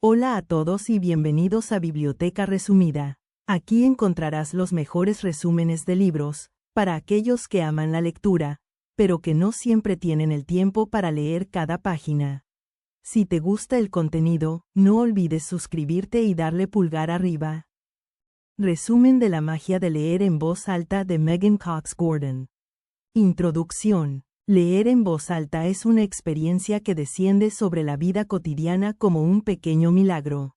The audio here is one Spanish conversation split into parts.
Hola a todos y bienvenidos a Biblioteca Resumida. Aquí encontrarás los mejores resúmenes de libros, para aquellos que aman la lectura, pero que no siempre tienen el tiempo para leer cada página. Si te gusta el contenido, no olvides suscribirte y darle pulgar arriba. Resumen de la magia de leer en voz alta de Megan Cox Gordon. Introducción. Leer en voz alta es una experiencia que desciende sobre la vida cotidiana como un pequeño milagro.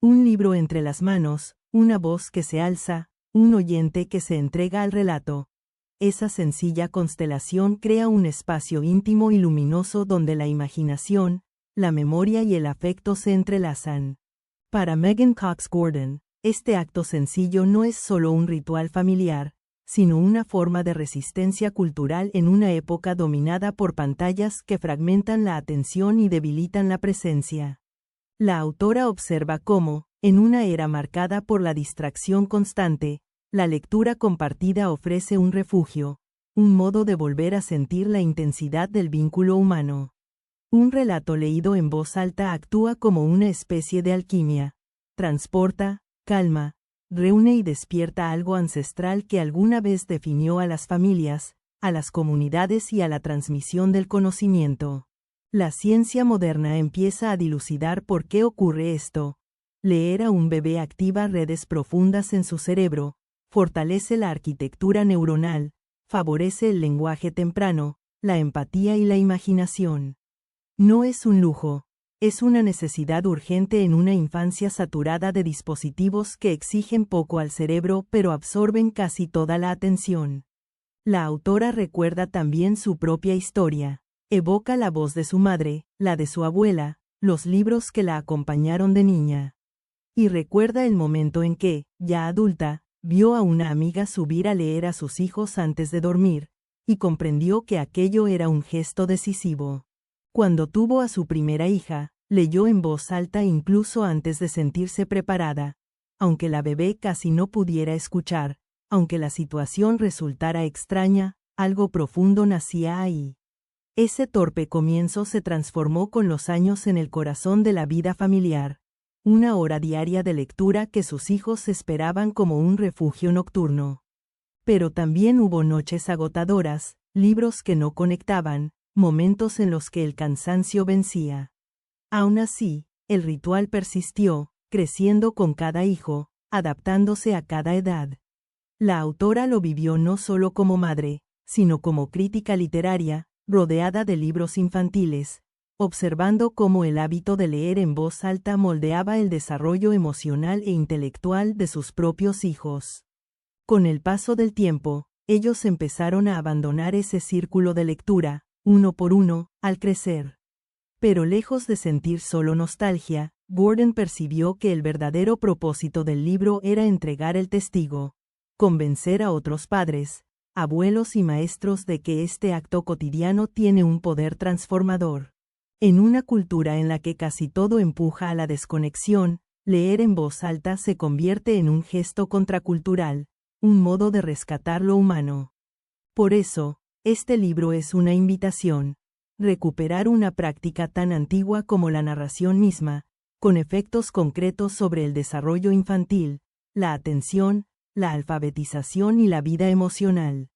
Un libro entre las manos, una voz que se alza, un oyente que se entrega al relato. Esa sencilla constelación crea un espacio íntimo y luminoso donde la imaginación, la memoria y el afecto se entrelazan. Para Megan Cox Gordon, este acto sencillo no es solo un ritual familiar, sino una forma de resistencia cultural en una época dominada por pantallas que fragmentan la atención y debilitan la presencia. La autora observa cómo, en una era marcada por la distracción constante, la lectura compartida ofrece un refugio, un modo de volver a sentir la intensidad del vínculo humano. Un relato leído en voz alta actúa como una especie de alquimia. Transporta, calma, reúne y despierta algo ancestral que alguna vez definió a las familias, a las comunidades y a la transmisión del conocimiento. La ciencia moderna empieza a dilucidar por qué ocurre esto. Leer a un bebé activa redes profundas en su cerebro, fortalece la arquitectura neuronal, favorece el lenguaje temprano, la empatía y la imaginación. No es un lujo. Es una necesidad urgente en una infancia saturada de dispositivos que exigen poco al cerebro pero absorben casi toda la atención. La autora recuerda también su propia historia. Evoca la voz de su madre, la de su abuela, los libros que la acompañaron de niña. Y recuerda el momento en que, ya adulta, vio a una amiga subir a leer a sus hijos antes de dormir, y comprendió que aquello era un gesto decisivo. Cuando tuvo a su primera hija, leyó en voz alta incluso antes de sentirse preparada. Aunque la bebé casi no pudiera escuchar, aunque la situación resultara extraña, algo profundo nacía ahí. Ese torpe comienzo se transformó con los años en el corazón de la vida familiar. Una hora diaria de lectura que sus hijos esperaban como un refugio nocturno. Pero también hubo noches agotadoras, libros que no conectaban, momentos en los que el cansancio vencía. Aún así, el ritual persistió, creciendo con cada hijo, adaptándose a cada edad. La autora lo vivió no solo como madre, sino como crítica literaria, rodeada de libros infantiles, observando cómo el hábito de leer en voz alta moldeaba el desarrollo emocional e intelectual de sus propios hijos. Con el paso del tiempo, ellos empezaron a abandonar ese círculo de lectura, uno por uno, al crecer. Pero lejos de sentir solo nostalgia, Gordon percibió que el verdadero propósito del libro era entregar el testigo, convencer a otros padres, abuelos y maestros de que este acto cotidiano tiene un poder transformador. En una cultura en la que casi todo empuja a la desconexión, leer en voz alta se convierte en un gesto contracultural, un modo de rescatar lo humano. Por eso, este libro es una invitación. Recuperar una práctica tan antigua como la narración misma, con efectos concretos sobre el desarrollo infantil, la atención, la alfabetización y la vida emocional.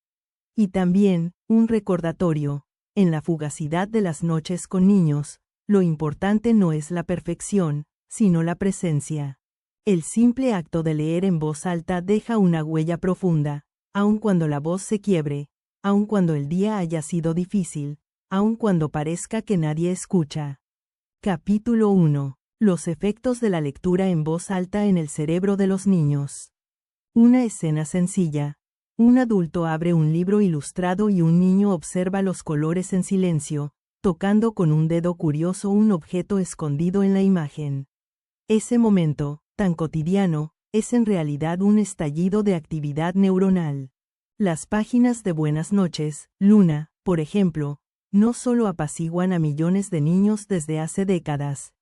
Y también, un recordatorio, en la fugacidad de las noches con niños, lo importante no es la perfección, sino la presencia. El simple acto de leer en voz alta deja una huella profunda, aun cuando la voz se quiebre, aun cuando el día haya sido difícil, aun cuando parezca que nadie escucha. Capítulo 1. Los efectos de la lectura en voz alta en el cerebro de los niños. Una escena sencilla. Un adulto abre un libro ilustrado y un niño observa los colores en silencio, tocando con un dedo curioso un objeto escondido en la imagen. Ese momento, tan cotidiano, es en realidad un estallido de actividad neuronal. Las páginas de Buenas noches, Luna, por ejemplo, no solo apaciguan a millones de niños desde hace décadas,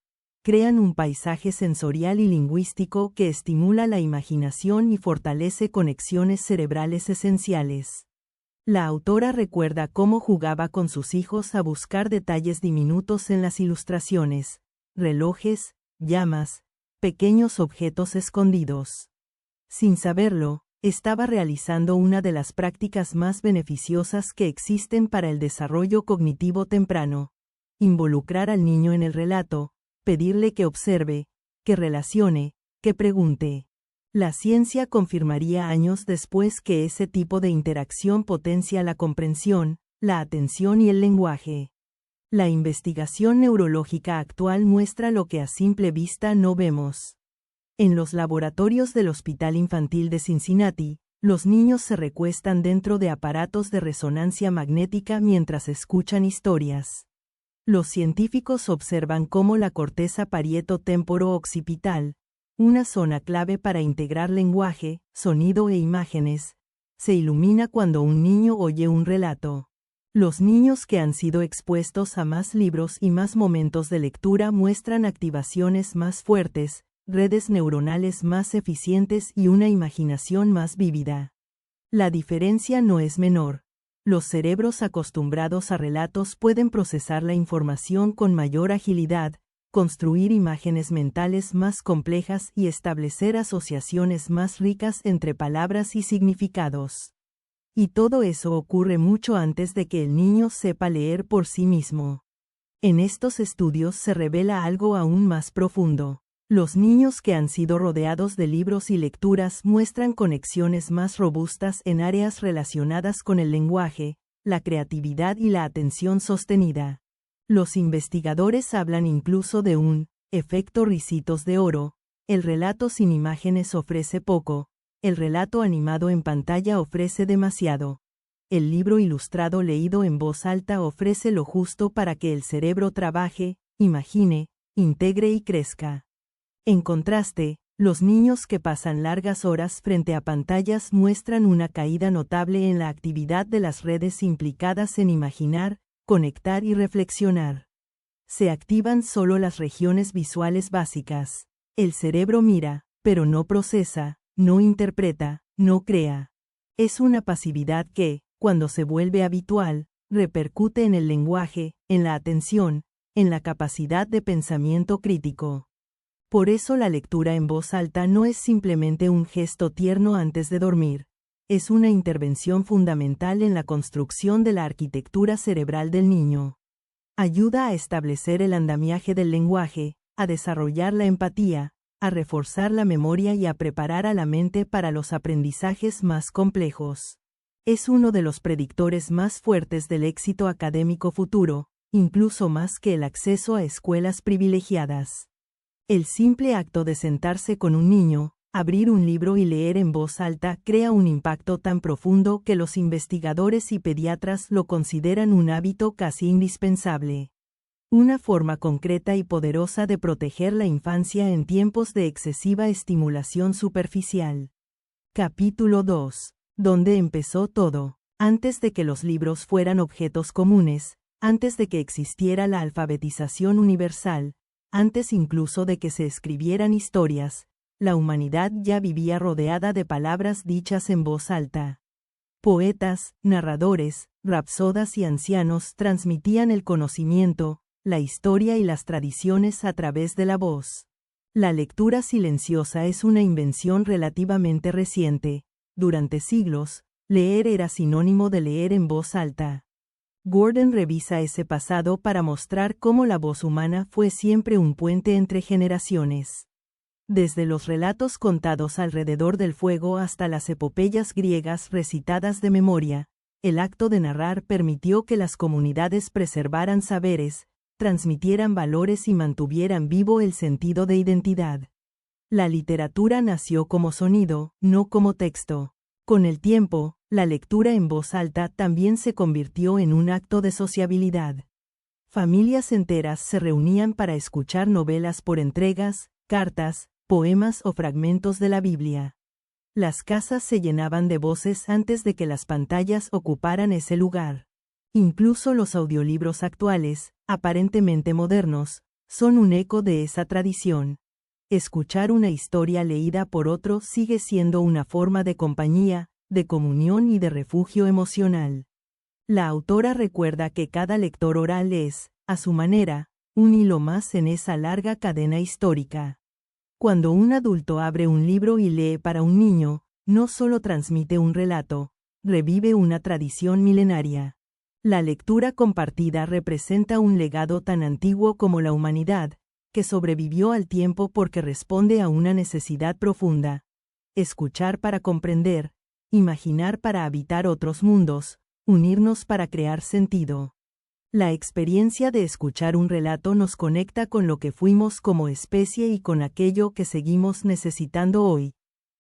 crean un paisaje sensorial y lingüístico que estimula la imaginación y fortalece conexiones cerebrales esenciales. La autora recuerda cómo jugaba con sus hijos a buscar detalles diminutos en las ilustraciones, relojes, llamas, pequeños objetos escondidos. Sin saberlo, estaba realizando una de las prácticas más beneficiosas que existen para el desarrollo cognitivo temprano: involucrar al niño en el relato, pedirle que observe, que relacione, que pregunte. La ciencia confirmaría años después que ese tipo de interacción potencia la comprensión, la atención y el lenguaje. La investigación neurológica actual muestra lo que a simple vista no vemos. En los laboratorios del Hospital Infantil de Cincinnati, los niños se recuestan dentro de aparatos de resonancia magnética mientras escuchan historias. Los científicos observan cómo la corteza parieto-temporo-occipital, una zona clave para integrar lenguaje, sonido e imágenes, se ilumina cuando un niño oye un relato. Los niños que han sido expuestos a más libros y más momentos de lectura muestran activaciones más fuertes, redes neuronales más eficientes y una imaginación más vívida. La diferencia no es menor. Los cerebros acostumbrados a relatos pueden procesar la información con mayor agilidad, construir imágenes mentales más complejas y establecer asociaciones más ricas entre palabras y significados. Y todo eso ocurre mucho antes de que el niño sepa leer por sí mismo. En estos estudios se revela algo aún más profundo. Los niños que han sido rodeados de libros y lecturas muestran conexiones más robustas en áreas relacionadas con el lenguaje, la creatividad y la atención sostenida. Los investigadores hablan incluso de un efecto ricitos de oro. El relato sin imágenes ofrece poco, el relato animado en pantalla ofrece demasiado. El libro ilustrado leído en voz alta ofrece lo justo para que el cerebro trabaje, imagine, integre y crezca. En contraste, los niños que pasan largas horas frente a pantallas muestran una caída notable en la actividad de las redes implicadas en imaginar, conectar y reflexionar. Se activan solo las regiones visuales básicas. El cerebro mira, pero no procesa, no interpreta, no crea. Es una pasividad que, cuando se vuelve habitual, repercute en el lenguaje, en la atención, en la capacidad de pensamiento crítico. Por eso la lectura en voz alta no es simplemente un gesto tierno antes de dormir. Es una intervención fundamental en la construcción de la arquitectura cerebral del niño. Ayuda a establecer el andamiaje del lenguaje, a desarrollar la empatía, a reforzar la memoria y a preparar a la mente para los aprendizajes más complejos. Es uno de los predictores más fuertes del éxito académico futuro, incluso más que el acceso a escuelas privilegiadas. El simple acto de sentarse con un niño, abrir un libro y leer en voz alta crea un impacto tan profundo que los investigadores y pediatras lo consideran un hábito casi indispensable. Una forma concreta y poderosa de proteger la infancia en tiempos de excesiva estimulación superficial. Capítulo 2. ¿Dónde empezó todo? Antes de que los libros fueran objetos comunes, antes de que existiera la alfabetización universal, antes incluso de que se escribieran historias, la humanidad ya vivía rodeada de palabras dichas en voz alta. Poetas, narradores, rapsodas y ancianos transmitían el conocimiento, la historia y las tradiciones a través de la voz. La lectura silenciosa es una invención relativamente reciente. Durante siglos, leer era sinónimo de leer en voz alta. Gordon revisa ese pasado para mostrar cómo la voz humana fue siempre un puente entre generaciones. Desde los relatos contados alrededor del fuego hasta las epopeyas griegas recitadas de memoria, el acto de narrar permitió que las comunidades preservaran saberes, transmitieran valores y mantuvieran vivo el sentido de identidad. La literatura nació como sonido, no como texto. Con el tiempo, la lectura en voz alta también se convirtió en un acto de sociabilidad. Familias enteras se reunían para escuchar novelas por entregas, cartas, poemas o fragmentos de la Biblia. Las casas se llenaban de voces antes de que las pantallas ocuparan ese lugar. Incluso los audiolibros actuales, aparentemente modernos, son un eco de esa tradición. Escuchar una historia leída por otro sigue siendo una forma de compañía, de comunión y de refugio emocional. La autora recuerda que cada lector oral es, a su manera, un hilo más en esa larga cadena histórica. Cuando un adulto abre un libro y lee para un niño, no solo transmite un relato, revive una tradición milenaria. La lectura compartida representa un legado tan antiguo como la humanidad, que sobrevivió al tiempo porque responde a una necesidad profunda. Escuchar para comprender, imaginar para habitar otros mundos, unirnos para crear sentido. La experiencia de escuchar un relato nos conecta con lo que fuimos como especie y con aquello que seguimos necesitando hoy.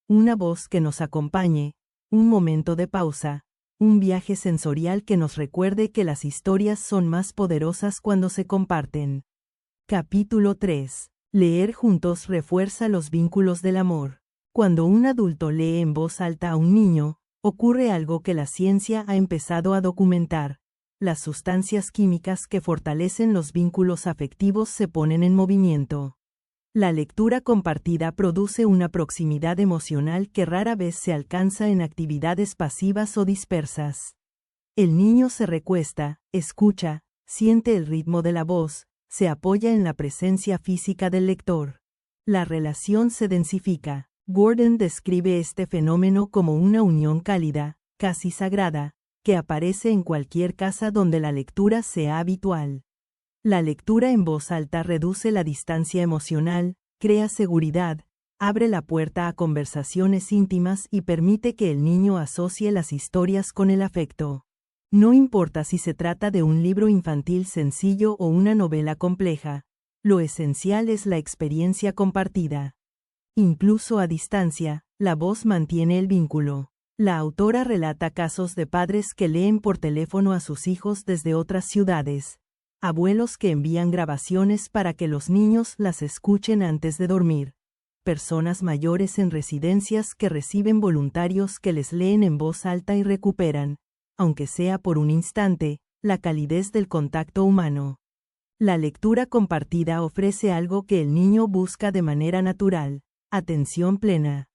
Una voz que nos acompañe, un momento de pausa, un viaje sensorial que nos recuerde que las historias son más poderosas cuando se comparten. Capítulo 3. Leer juntos refuerza los vínculos del amor. Cuando un adulto lee en voz alta a un niño, ocurre algo que la ciencia ha empezado a documentar. Las sustancias químicas que fortalecen los vínculos afectivos se ponen en movimiento. La lectura compartida produce una proximidad emocional que rara vez se alcanza en actividades pasivas o dispersas. El niño se recuesta, escucha, siente el ritmo de la voz, se apoya en la presencia física del lector. La relación se densifica. Gordon describe este fenómeno como una unión cálida, casi sagrada, que aparece en cualquier casa donde la lectura sea habitual. La lectura en voz alta reduce la distancia emocional, crea seguridad, abre la puerta a conversaciones íntimas y permite que el niño asocie las historias con el afecto. No importa si se trata de un libro infantil sencillo o una novela compleja, lo esencial es la experiencia compartida. Incluso a distancia, la voz mantiene el vínculo. La autora relata casos de padres que leen por teléfono a sus hijos desde otras ciudades, abuelos que envían grabaciones para que los niños las escuchen antes de dormir, personas mayores en residencias que reciben voluntarios que les leen en voz alta y recuperan, aunque sea por un instante, la calidez del contacto humano. La lectura compartida ofrece algo que el niño busca de manera natural: atención plena.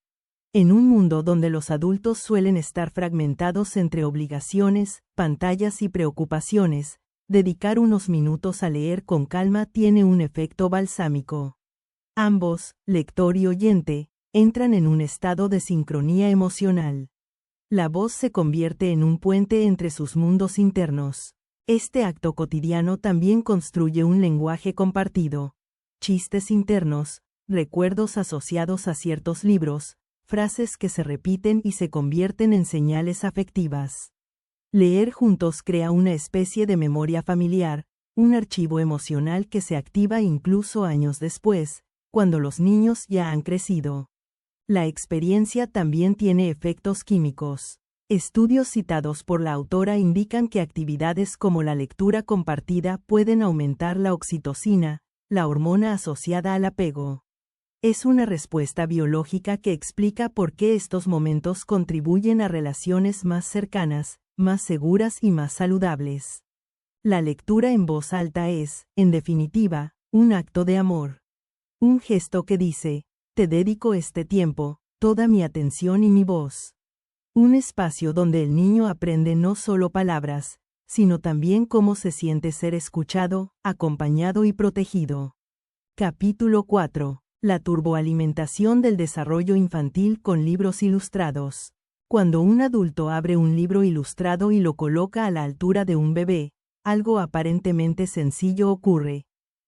En un mundo donde los adultos suelen estar fragmentados entre obligaciones, pantallas y preocupaciones, dedicar unos minutos a leer con calma tiene un efecto balsámico. Ambos, lector y oyente, entran en un estado de sincronía emocional. La voz se convierte en un puente entre sus mundos internos. Este acto cotidiano también construye un lenguaje compartido. Chistes internos, recuerdos asociados a ciertos libros, frases que se repiten y se convierten en señales afectivas. Leer juntos crea una especie de memoria familiar, un archivo emocional que se activa incluso años después, cuando los niños ya han crecido. La experiencia también tiene efectos químicos. Estudios citados por la autora indican que actividades como la lectura compartida pueden aumentar la oxitocina, la hormona asociada al apego. Es una respuesta biológica que explica por qué estos momentos contribuyen a relaciones más cercanas, más seguras y más saludables. La lectura en voz alta es, en definitiva, un acto de amor. Un gesto que dice: te dedico este tiempo, toda mi atención y mi voz. Un espacio donde el niño aprende no solo palabras, sino también cómo se siente ser escuchado, acompañado y protegido. Capítulo 4. La turboalimentación del desarrollo infantil con libros ilustrados. Cuando un adulto abre un libro ilustrado y lo coloca a la altura de un bebé, algo aparentemente sencillo ocurre.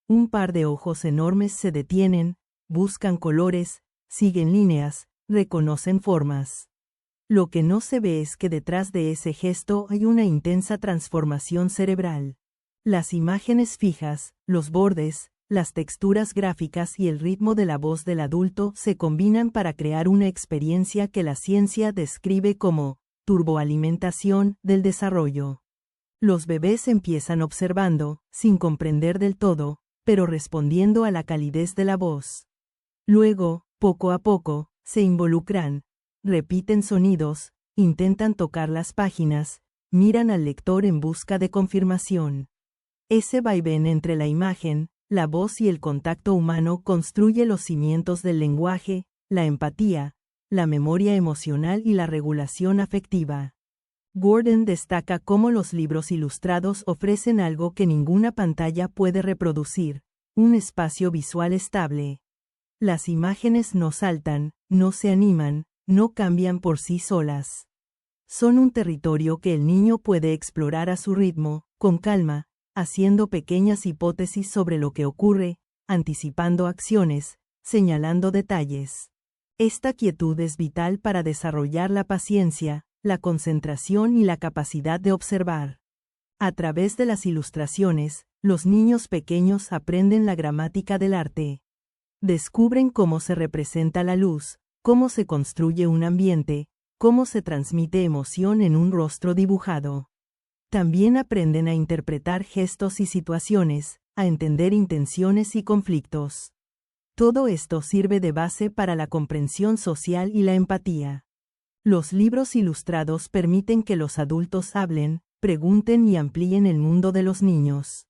Un par de ojos enormes se detienen, buscan colores, siguen líneas, reconocen formas. Lo que no se ve es que detrás de ese gesto hay una intensa transformación cerebral. Las imágenes fijas, los bordes, las texturas gráficas y el ritmo de la voz del adulto se combinan para crear una experiencia que la ciencia describe como turboalimentación del desarrollo. Los bebés empiezan observando, sin comprender del todo, pero respondiendo a la calidez de la voz. Luego, poco a poco, se involucran, repiten sonidos, intentan tocar las páginas, miran al lector en busca de confirmación. Ese vaivén entre la imagen, la voz y el contacto humano construye los cimientos del lenguaje, la empatía, la memoria emocional y la regulación afectiva. Gordon destaca cómo los libros ilustrados ofrecen algo que ninguna pantalla puede reproducir, un espacio visual estable. Las imágenes no saltan, no se animan, no cambian por sí solas. Son un territorio que el niño puede explorar a su ritmo, con calma, haciendo pequeñas hipótesis sobre lo que ocurre, anticipando acciones, señalando detalles. Esta quietud es vital para desarrollar la paciencia, la concentración y la capacidad de observar. A través de las ilustraciones, los niños pequeños aprenden la gramática del arte. Descubren cómo se representa la luz, cómo se construye un ambiente, cómo se transmite emoción en un rostro dibujado. También aprenden a interpretar gestos y situaciones, a entender intenciones y conflictos. Todo esto sirve de base para la comprensión social y la empatía. Los libros ilustrados permiten que los adultos hablen, pregunten y amplíen el mundo de los niños.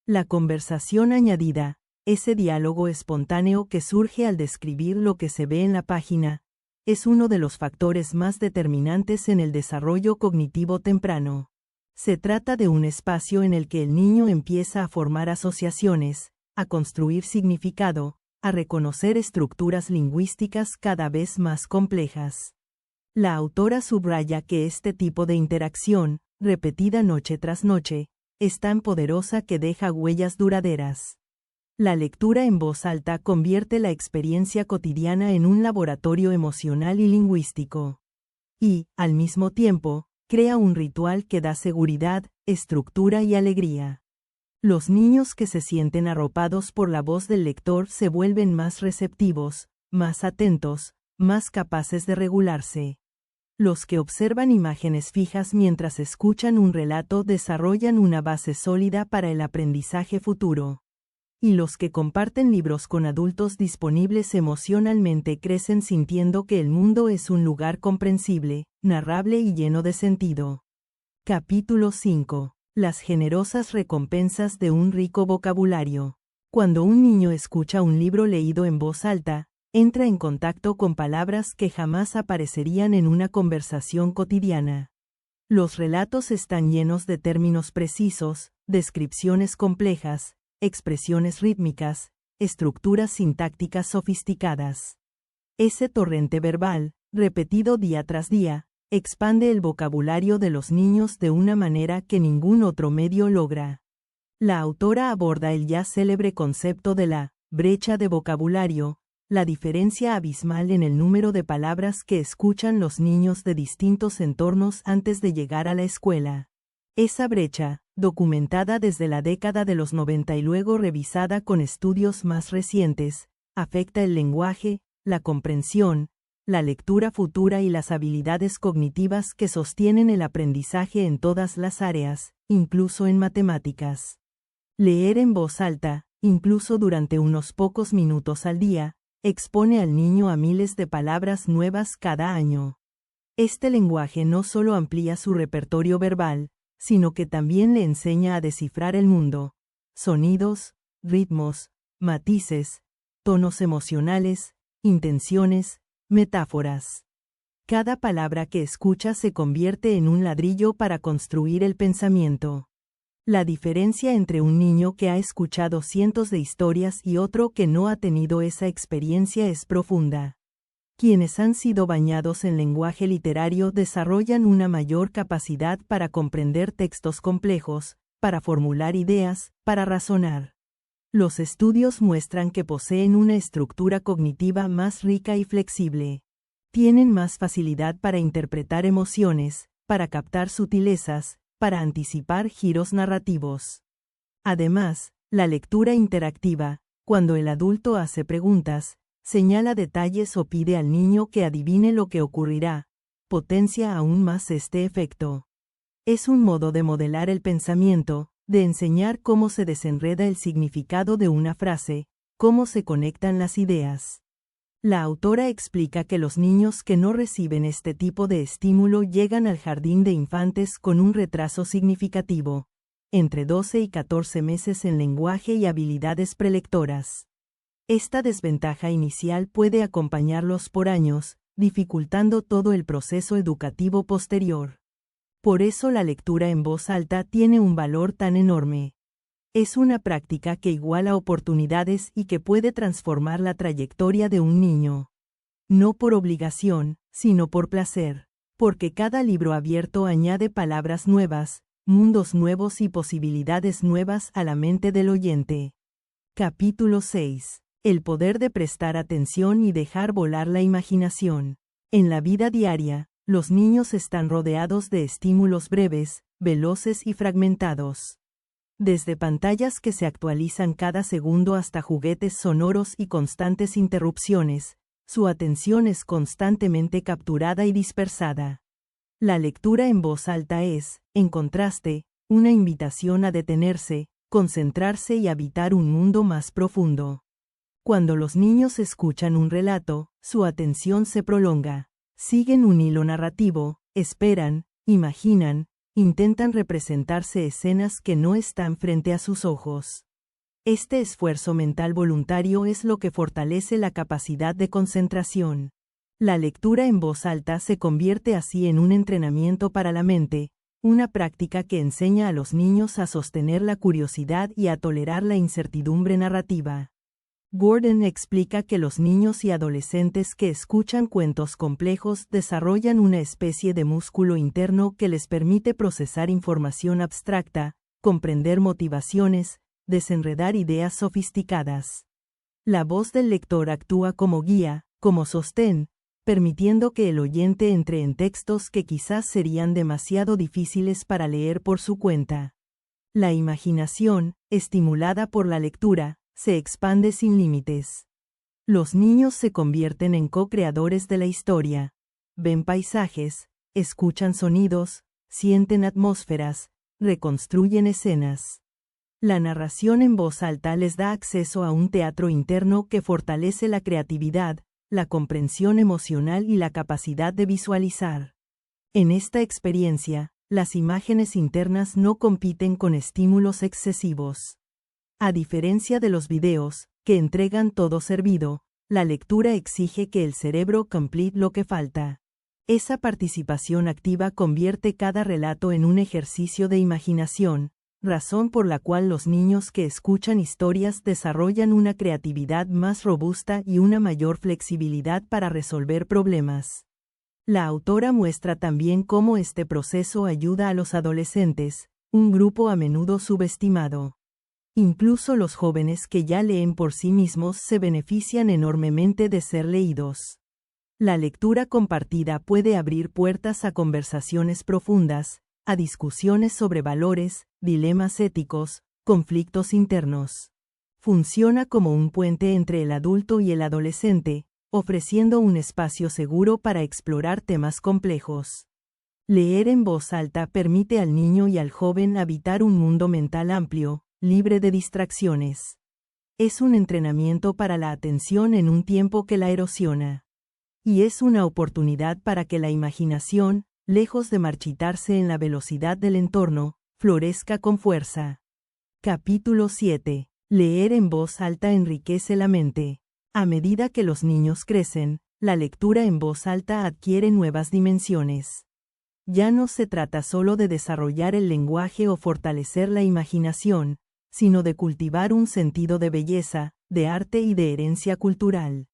La conversación añadida, ese diálogo espontáneo que surge al describir lo que se ve en la página, es uno de los factores más determinantes en el desarrollo cognitivo temprano. Se trata de un espacio en el que el niño empieza a formar asociaciones, a construir significado, a reconocer estructuras lingüísticas cada vez más complejas. La autora subraya que este tipo de interacción, repetida noche tras noche, es tan poderosa que deja huellas duraderas. La lectura en voz alta convierte la experiencia cotidiana en un laboratorio emocional y lingüístico. Y, al mismo tiempo, crea un ritual que da seguridad, estructura y alegría. Los niños que se sienten arropados por la voz del lector se vuelven más receptivos, más atentos, más capaces de regularse. Los que observan imágenes fijas mientras escuchan un relato desarrollan una base sólida para el aprendizaje futuro. Y los que comparten libros con adultos disponibles emocionalmente crecen sintiendo que el mundo es un lugar comprensible, narrable y lleno de sentido. Capítulo 5. Las generosas recompensas de un rico vocabulario. Cuando un niño escucha un libro leído en voz alta, entra en contacto con palabras que jamás aparecerían en una conversación cotidiana. Los relatos están llenos de términos precisos, descripciones complejas, expresiones rítmicas, estructuras sintácticas sofisticadas. Ese torrente verbal, repetido día tras día, expande el vocabulario de los niños de una manera que ningún otro medio logra. La autora aborda el ya célebre concepto de la brecha de vocabulario, la diferencia abismal en el número de palabras que escuchan los niños de distintos entornos antes de llegar a la escuela. Esa brecha, documentada desde la década de los 90 y luego revisada con estudios más recientes, afecta el lenguaje, la comprensión, la lectura futura y las habilidades cognitivas que sostienen el aprendizaje en todas las áreas, incluso en matemáticas. Leer en voz alta, incluso durante unos pocos minutos al día, expone al niño a miles de palabras nuevas cada año. Este lenguaje no solo amplía su repertorio verbal, sino que también le enseña a descifrar el mundo, sonidos, ritmos, matices, tonos emocionales, intenciones, metáforas. Cada palabra que escucha se convierte en un ladrillo para construir el pensamiento. La diferencia entre un niño que ha escuchado cientos de historias y otro que no ha tenido esa experiencia es profunda. Quienes han sido bañados en lenguaje literario desarrollan una mayor capacidad para comprender textos complejos, para formular ideas, para razonar. Los estudios muestran que poseen una estructura cognitiva más rica y flexible. Tienen más facilidad para interpretar emociones, para captar sutilezas, para anticipar giros narrativos. Además, la lectura interactiva, cuando el adulto hace preguntas, señala detalles o pide al niño que adivine lo que ocurrirá, potencia aún más este efecto. Es un modo de modelar el pensamiento, de enseñar cómo se desenreda el significado de una frase, cómo se conectan las ideas. La autora explica que los niños que no reciben este tipo de estímulo llegan al jardín de infantes con un retraso significativo, entre 12 y 14 meses en lenguaje y habilidades prelectoras. Esta desventaja inicial puede acompañarlos por años, dificultando todo el proceso educativo posterior. Por eso la lectura en voz alta tiene un valor tan enorme. Es una práctica que iguala oportunidades y que puede transformar la trayectoria de un niño. No por obligación, sino por placer. Porque cada libro abierto añade palabras nuevas, mundos nuevos y posibilidades nuevas a la mente del oyente. Capítulo 6. El poder de prestar atención y dejar volar la imaginación. En la vida diaria, los niños están rodeados de estímulos breves, veloces y fragmentados. Desde pantallas que se actualizan cada segundo hasta juguetes sonoros y constantes interrupciones, su atención es constantemente capturada y dispersada. La lectura en voz alta es, en contraste, una invitación a detenerse, concentrarse y habitar un mundo más profundo. Cuando los niños escuchan un relato, su atención se prolonga. Siguen un hilo narrativo, esperan, imaginan, intentan representarse escenas que no están frente a sus ojos. Este esfuerzo mental voluntario es lo que fortalece la capacidad de concentración. La lectura en voz alta se convierte así en un entrenamiento para la mente, una práctica que enseña a los niños a sostener la curiosidad y a tolerar la incertidumbre narrativa. Gordon explica que los niños y adolescentes que escuchan cuentos complejos desarrollan una especie de músculo interno que les permite procesar información abstracta, comprender motivaciones, desenredar ideas sofisticadas. La voz del lector actúa como guía, como sostén, permitiendo que el oyente entre en textos que quizás serían demasiado difíciles para leer por su cuenta. La imaginación, estimulada por la lectura, se expande sin límites. Los niños se convierten en co-creadores de la historia. Ven paisajes, escuchan sonidos, sienten atmósferas, reconstruyen escenas. La narración en voz alta les da acceso a un teatro interno que fortalece la creatividad, la comprensión emocional y la capacidad de visualizar. En esta experiencia, las imágenes internas no compiten con estímulos excesivos. A diferencia de los videos, que entregan todo servido, la lectura exige que el cerebro complete lo que falta. Esa participación activa convierte cada relato en un ejercicio de imaginación, razón por la cual los niños que escuchan historias desarrollan una creatividad más robusta y una mayor flexibilidad para resolver problemas. La autora muestra también cómo este proceso ayuda a los adolescentes, un grupo a menudo subestimado. Incluso los jóvenes que ya leen por sí mismos se benefician enormemente de ser leídos. La lectura compartida puede abrir puertas a conversaciones profundas, a discusiones sobre valores, dilemas éticos, conflictos internos. Funciona como un puente entre el adulto y el adolescente, ofreciendo un espacio seguro para explorar temas complejos. Leer en voz alta permite al niño y al joven habitar un mundo mental amplio, libre de distracciones. Es un entrenamiento para la atención en un tiempo que la erosiona. Y es una oportunidad para que la imaginación, lejos de marchitarse en la velocidad del entorno, florezca con fuerza. Capítulo 7. Leer en voz alta enriquece la mente. A medida que los niños crecen, la lectura en voz alta adquiere nuevas dimensiones. Ya no se trata solo de desarrollar el lenguaje o fortalecer la imaginación, sino de cultivar un sentido de belleza, de arte y de herencia cultural.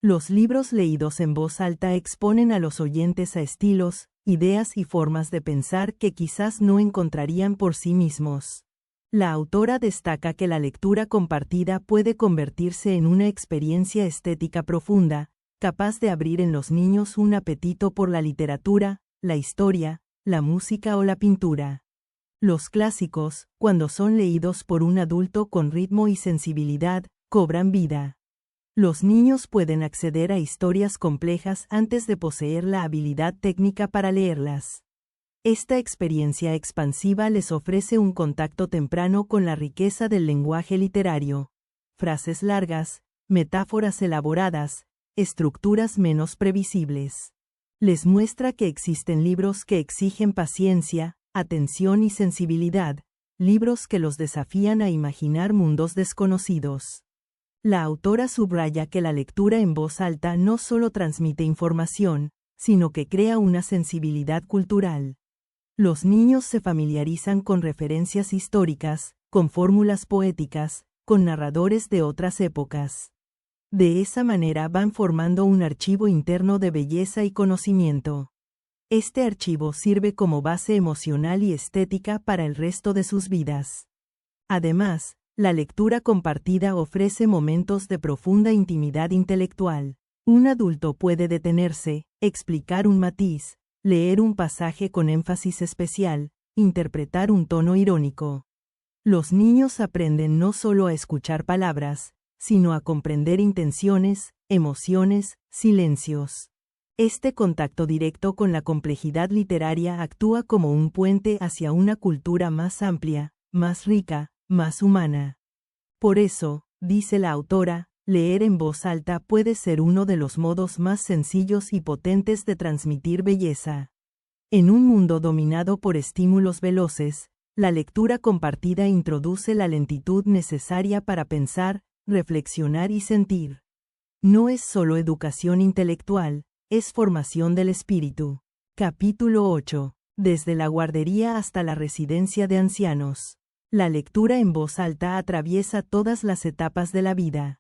Los libros leídos en voz alta exponen a los oyentes a estilos, ideas y formas de pensar que quizás no encontrarían por sí mismos. La autora destaca que la lectura compartida puede convertirse en una experiencia estética profunda, capaz de abrir en los niños un apetito por la literatura, la historia, la música o la pintura. Los clásicos, cuando son leídos por un adulto con ritmo y sensibilidad, cobran vida. Los niños pueden acceder a historias complejas antes de poseer la habilidad técnica para leerlas. Esta experiencia expansiva les ofrece un contacto temprano con la riqueza del lenguaje literario. Frases largas, metáforas elaboradas, estructuras menos previsibles. Les muestra que existen libros que exigen paciencia, atención y sensibilidad, libros que los desafían a imaginar mundos desconocidos. La autora subraya que la lectura en voz alta no solo transmite información, sino que crea una sensibilidad cultural. Los niños se familiarizan con referencias históricas, con fórmulas poéticas, con narradores de otras épocas. De esa manera van formando un archivo interno de belleza y conocimiento. Este archivo sirve como base emocional y estética para el resto de sus vidas. Además, la lectura compartida ofrece momentos de profunda intimidad intelectual. Un adulto puede detenerse, explicar un matiz, leer un pasaje con énfasis especial, interpretar un tono irónico. Los niños aprenden no solo a escuchar palabras, sino a comprender intenciones, emociones, silencios. Este contacto directo con la complejidad literaria actúa como un puente hacia una cultura más amplia, más rica, más humana. Por eso, dice la autora, leer en voz alta puede ser uno de los modos más sencillos y potentes de transmitir belleza. En un mundo dominado por estímulos veloces, la lectura compartida introduce la lentitud necesaria para pensar, reflexionar y sentir. No es solo educación intelectual, es formación del espíritu. Capítulo 8. Desde la guardería hasta la residencia de ancianos. La lectura en voz alta atraviesa todas las etapas de la vida.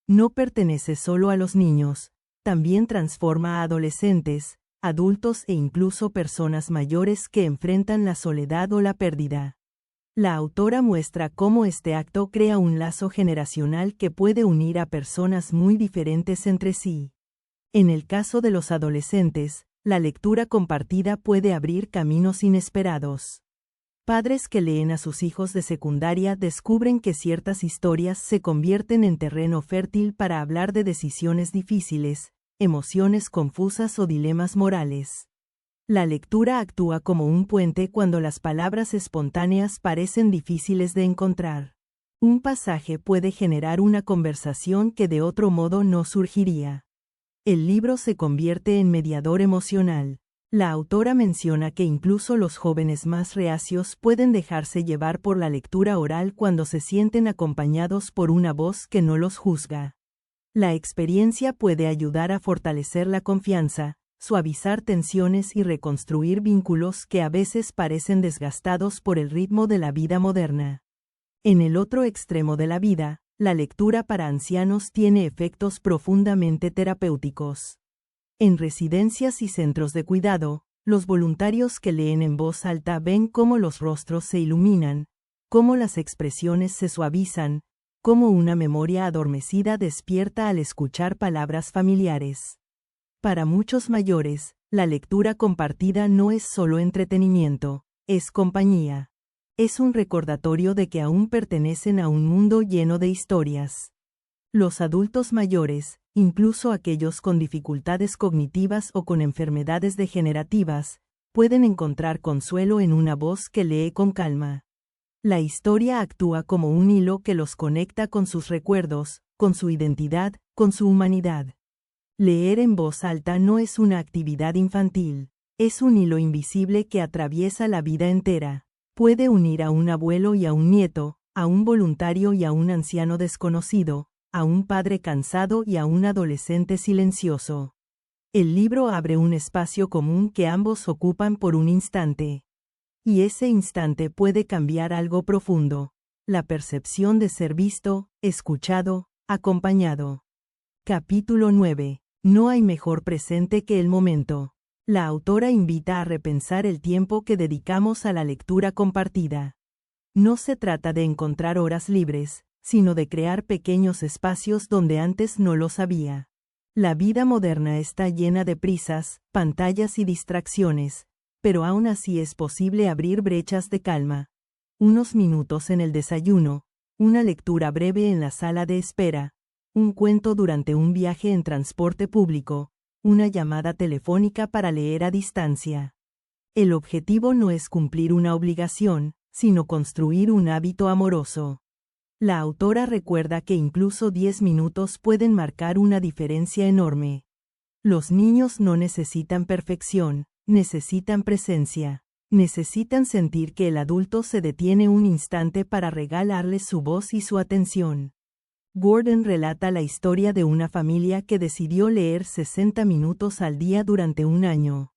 No pertenece solo a los niños, también transforma a adolescentes, adultos e incluso personas mayores que enfrentan la soledad o la pérdida. La autora muestra cómo este acto crea un lazo generacional que puede unir a personas muy diferentes entre sí. En el caso de los adolescentes, la lectura compartida puede abrir caminos inesperados. Padres que leen a sus hijos de secundaria descubren que ciertas historias se convierten en terreno fértil para hablar de decisiones difíciles, emociones confusas o dilemas morales. La lectura actúa como un puente cuando las palabras espontáneas parecen difíciles de encontrar. Un pasaje puede generar una conversación que de otro modo no surgiría. El libro se convierte en mediador emocional. La autora menciona que incluso los jóvenes más reacios pueden dejarse llevar por la lectura oral cuando se sienten acompañados por una voz que no los juzga. La experiencia puede ayudar a fortalecer la confianza, suavizar tensiones y reconstruir vínculos que a veces parecen desgastados por el ritmo de la vida moderna. En el otro extremo de la vida, la lectura para ancianos tiene efectos profundamente terapéuticos. En residencias y centros de cuidado, los voluntarios que leen en voz alta ven cómo los rostros se iluminan, cómo las expresiones se suavizan, cómo una memoria adormecida despierta al escuchar palabras familiares. Para muchos mayores, la lectura compartida no es solo entretenimiento, es compañía. Es un recordatorio de que aún pertenecen a un mundo lleno de historias. Los adultos mayores, incluso aquellos con dificultades cognitivas o con enfermedades degenerativas, pueden encontrar consuelo en una voz que lee con calma. La historia actúa como un hilo que los conecta con sus recuerdos, con su identidad, con su humanidad. Leer en voz alta no es una actividad infantil, es un hilo invisible que atraviesa la vida entera. Puede unir a un abuelo y a un nieto, a un voluntario y a un anciano desconocido, a un padre cansado y a un adolescente silencioso. El libro abre un espacio común que ambos ocupan por un instante. Y ese instante puede cambiar algo profundo, la percepción de ser visto, escuchado, acompañado. Capítulo 9. No hay mejor presente que el momento. La autora invita a repensar el tiempo que dedicamos a la lectura compartida. No se trata de encontrar horas libres, sino de crear pequeños espacios donde antes no los había. La vida moderna está llena de prisas, pantallas y distracciones, pero aún así es posible abrir brechas de calma. Unos minutos en el desayuno, una lectura breve en la sala de espera, un cuento durante un viaje en transporte público, una llamada telefónica para leer a distancia. El objetivo no es cumplir una obligación, sino construir un hábito amoroso. La autora recuerda que incluso 10 minutos pueden marcar una diferencia enorme. Los niños no necesitan perfección, necesitan presencia. Necesitan sentir que el adulto se detiene un instante para regalarles su voz y su atención. Gordon relata la historia de una familia que decidió leer 60 minutos al día durante un año.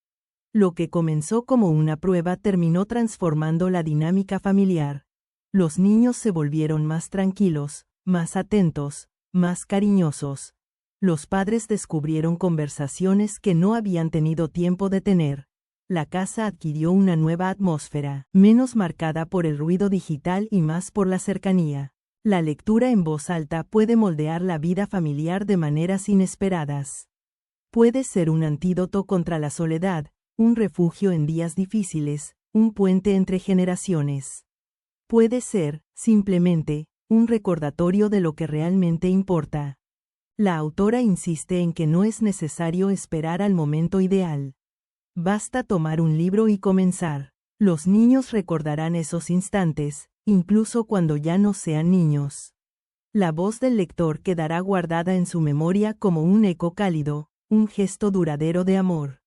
Lo que comenzó como una prueba terminó transformando la dinámica familiar. Los niños se volvieron más tranquilos, más atentos, más cariñosos. Los padres descubrieron conversaciones que no habían tenido tiempo de tener. La casa adquirió una nueva atmósfera, menos marcada por el ruido digital y más por la cercanía. La lectura en voz alta puede moldear la vida familiar de maneras inesperadas. Puede ser un antídoto contra la soledad, un refugio en días difíciles, un puente entre generaciones. Puede ser, simplemente, un recordatorio de lo que realmente importa. La autora insiste en que no es necesario esperar al momento ideal. Basta tomar un libro y comenzar. Los niños recordarán esos instantes, incluso cuando ya no sean niños. La voz del lector quedará guardada en su memoria como un eco cálido, un gesto duradero de amor.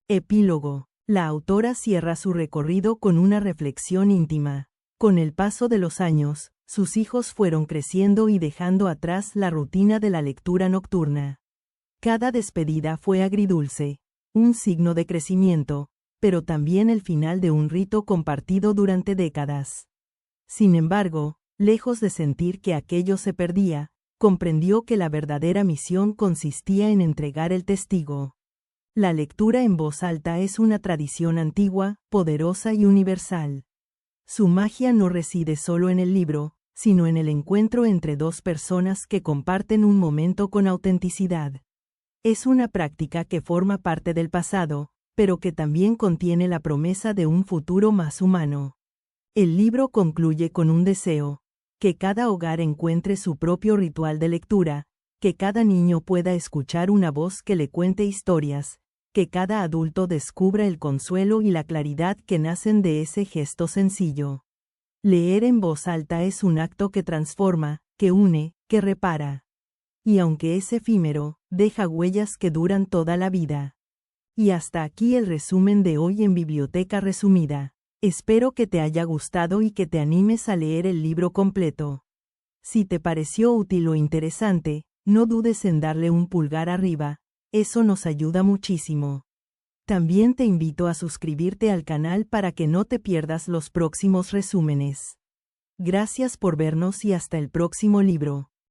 Epílogo. La autora cierra su recorrido con una reflexión íntima. Con el paso de los años, sus hijos fueron creciendo y dejando atrás la rutina de la lectura nocturna. Cada despedida fue agridulce, un signo de crecimiento, pero también el final de un rito compartido durante décadas. Sin embargo, lejos de sentir que aquello se perdía, comprendió que la verdadera misión consistía en entregar el testigo. La lectura en voz alta es una tradición antigua, poderosa y universal. Su magia no reside solo en el libro, sino en el encuentro entre dos personas que comparten un momento con autenticidad. Es una práctica que forma parte del pasado, pero que también contiene la promesa de un futuro más humano. El libro concluye con un deseo: que cada hogar encuentre su propio ritual de lectura, que cada niño pueda escuchar una voz que le cuente historias, que cada adulto descubra el consuelo y la claridad que nacen de ese gesto sencillo. Leer en voz alta es un acto que transforma, que une, que repara. Y aunque es efímero, deja huellas que duran toda la vida. Y hasta aquí el resumen de hoy en Biblioteca Resumida. Espero que te haya gustado y que te animes a leer el libro completo. Si te pareció útil o interesante, no dudes en darle un pulgar arriba, eso nos ayuda muchísimo. También te invito a suscribirte al canal para que no te pierdas los próximos resúmenes. Gracias por vernos y hasta el próximo libro.